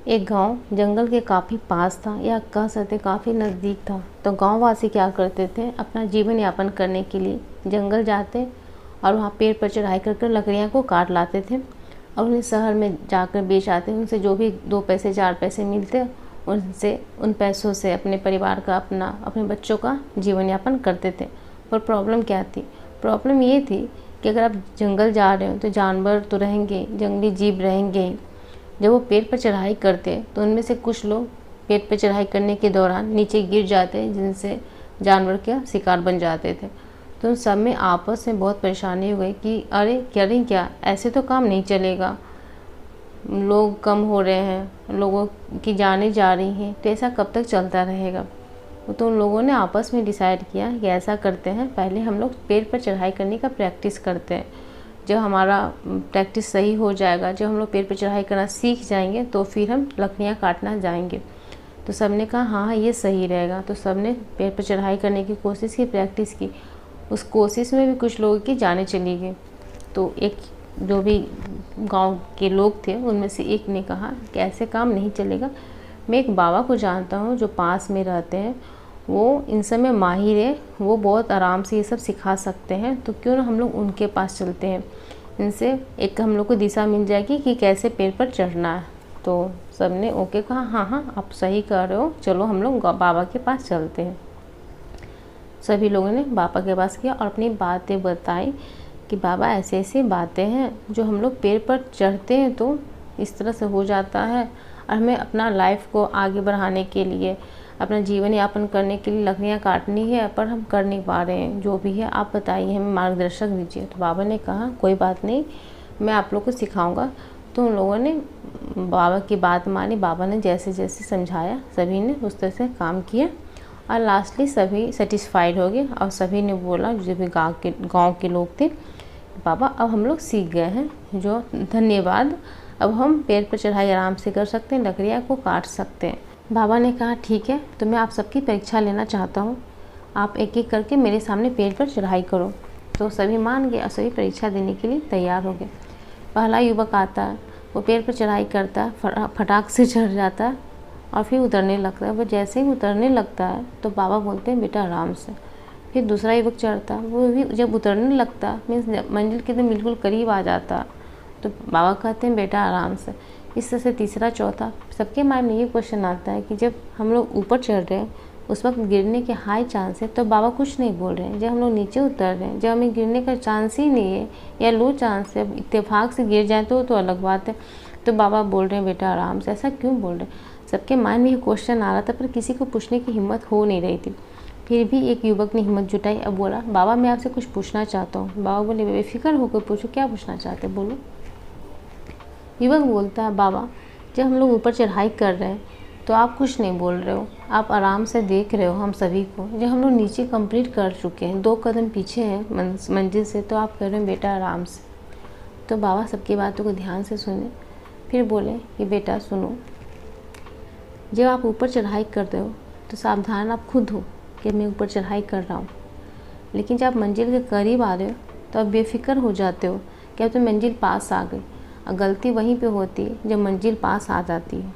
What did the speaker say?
एक गांव जंगल के काफ़ी पास था, या कह सकते काफ़ी नज़दीक था। तो गांव वासी क्या करते थे, अपना जीवन यापन करने के लिए जंगल जाते और वहाँ पेड़ पर चढ़ाई कर कर लकड़ियाँ को काट लाते थे और उन्हें शहर में जाकर बेच आते। उनसे जो भी 2 पैसे 4 पैसे मिलते, उनसे उन पैसों से अपने परिवार का, अपने बच्चों का जीवन यापन करते थे। पर प्रॉब्लम क्या थी? प्रॉब्लम ये थी कि अगर आप जंगल जा रहे हो तो जानवर तो रहेंगे, जंगली जीव रहेंगे। जब वो पेड़ पर चढ़ाई करते तो उनमें से कुछ लोग पेड़ पर चढ़ाई करने के दौरान नीचे गिर जाते, जिनसे जानवर का शिकार बन जाते थे। तो उन सब में आपस में बहुत परेशानी हो गई कि अरे करें क्या, ऐसे तो काम नहीं चलेगा, लोग कम हो रहे हैं, लोगों की जानें जा रही हैं, तो ऐसा कब तक चलता रहेगा। तो उन लोगों ने आपस में डिसाइड किया कि ऐसा करते हैं, पहले हम लोग पेड़ पर चढ़ाई करने का प्रैक्टिस करते हैं। जब हमारा प्रैक्टिस सही हो जाएगा, जब हम लोग पेड़ पर चढ़ाई करना सीख जाएंगे, तो फिर हम लकड़ियाँ काटना जाएंगे। तो सब ने कहा हाँ हाँ ये सही रहेगा। तो सब ने पेड़ पर चढ़ाई करने की कोशिश की, प्रैक्टिस की। उस कोशिश में भी कुछ लोगों की जानें चली गई। तो एक जो भी गांव के लोग थे, उनमें से एक ने कहा कि ऐसे काम नहीं चलेगा, मैं एक बाबा को जानता हूँ जो पास में रहते हैं, वो इन सब में माहिर है, वो बहुत आराम से ये सब सिखा सकते हैं। तो क्यों ना हम लोग उनके पास चलते हैं, इनसे एक हम लोग को दिशा मिल जाएगी कि कैसे पेड़ पर चढ़ना है। तो सब ने ओके कहा, हाँ हाँ आप सही कह रहे हो, चलो हम लोग बाबा के पास चलते हैं। सभी लोगों ने बाबा के पास किया और अपनी बातें बताई कि बाबा ऐसे ऐसी बातें हैं, जो हम लोग पेड़ पर चढ़ते हैं तो इस तरह से हो जाता है, और हमें अपना लाइफ को आगे बढ़ाने के लिए, अपना जीवन यापन करने के लिए लकड़ियाँ काटनी है, पर हम कर नहीं पा रहे हैं। जो भी है आप बताइए, हमें मार्गदर्शक दीजिए। तो बाबा ने कहा कोई बात नहीं, मैं आप लोग को सिखाऊंगा। तो उन लोगों ने बाबा की बात मानी। बाबा ने जैसे जैसे समझाया, सभी ने उस तरह से काम किया और लास्टली सभी सेटिस्फाइड हो गए। और सभी ने बोला, जो भी गाँव के लोग थे, बाबा अब हम लोग सीख गए हैं, जो धन्यवाद, अब हम पेड़ पर चढ़ाई आराम से कर सकते हैं, लकड़ियाँ को काट सकते हैं। बाबा ने कहा ठीक है, तो मैं आप सबकी परीक्षा लेना चाहता हूँ, आप एक एक करके मेरे सामने पेड़ पर चढ़ाई करो। तो सभी मान गए और सभी परीक्षा देने के लिए तैयार हो गए। पहला युवक आता है, वो पेड़ पर चढ़ाई करता है, फटाक से चढ़ जाता है और फिर उतरने लगता है। वो जैसे ही उतरने लगता है तो बाबा बोलते हैं बेटा आराम से। फिर दूसरा युवक चढ़ता है, वो भी जब उतरने लगता है, मीन्स मंजिल के एकदम बिल्कुल करीब आ जाता है, तो बाबा कहते हैं बेटा आराम से। इस तरह से तीसरा चौथा, सबके माइंड में ये क्वेश्चन आता है कि जब हम लोग ऊपर चढ़ रहे हैं उस वक्त गिरने के हाई चांस है, तो बाबा कुछ नहीं बोल रहे हैं। जब हम लोग नीचे उतर रहे हैं, जब हमें गिरने का चांस ही नहीं है या लो चांस है, इत्तेफाक से गिर जाए तो अलग बात है, तो बाबा बोल रहे हैं बेटा आराम से। ऐसा क्यों बोल रहे हैं? सबके माइंड में ये क्वेश्चन आ रहा था, पर किसी को पूछने की हिम्मत हो नहीं रही थी। फिर भी एक युवक ने हिम्मत जुटाई, अब बोला बाबा मैं आपसे कुछ पूछना चाहता हूँ। बाबा बोले बेफिक्र होकर पूछो, क्या पूछना चाहते बोलो। युवक बोलता है बाबा जब हम लोग ऊपर चढ़ाई कर रहे हैं तो आप कुछ नहीं बोल रहे हो, आप आराम से देख रहे हो हम सभी को। जब हम लोग नीचे कंप्लीट कर चुके हैं, 2 कदम पीछे हैं मंजिल से, तो आप कह रहे हो बेटा आराम से। तो बाबा सबकी बातों को ध्यान से सुने, फिर बोले कि बेटा सुनो, जब आप ऊपर चढ़ाई कर रहे हो तो सावधान आप खुद हो कि मैं ऊपर चढ़ाई कर रहा हूँ, लेकिन जब आप मंजिल के करीब आ रहे हो तो आप बेफिक्र हो जाते हो कि अब तो मंजिल पास आ गई। और गलती वहीं पे होती है जब मंजिल पास आ जाती है।